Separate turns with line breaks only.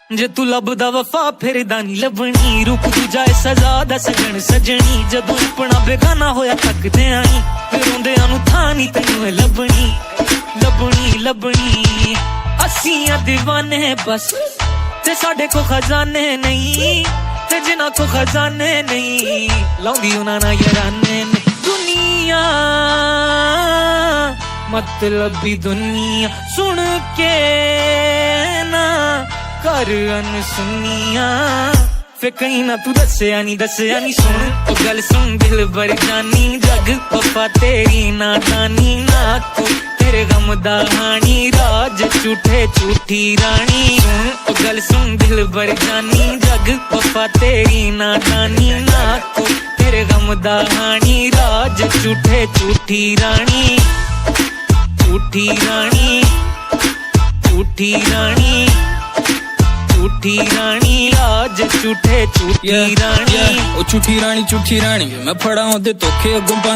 जे तू लभदा वफा फिरदा नी लभनी रूप दूजा सजा दा सजन सजनी जदों अपना बेगाना होया थकदे आई फिर रोंदियां नूं थां नी तैनूं लभनी लभनी लभनी असीं दीवाने बस ते साडे को खजाने नहीं ते जिन्हां को खजाने नहीं लाउंदी उन्हां नाल याराने ने दुनिया मतलबी दुनिया सुन के ना कर अनसुनिया फिर कहीं ना तू दस्या नी सुन ओ गल सुन दिल भर जानी जग वफा तेरी नादानी ना तू तेरे गम दा हानी राज झूठे झूठी रानी सुन ओ गल सुन दिल भर जानी जग वफा तेरी नादानी ना तू तेरे गम दा हानी राज झूठे झूठी रानी झूठी रानी झूठी रानी झूठी रानी लाज झूठे झूठी रानी
ओ झूठी रानी मैं फड़ा होंदे धोखे अगों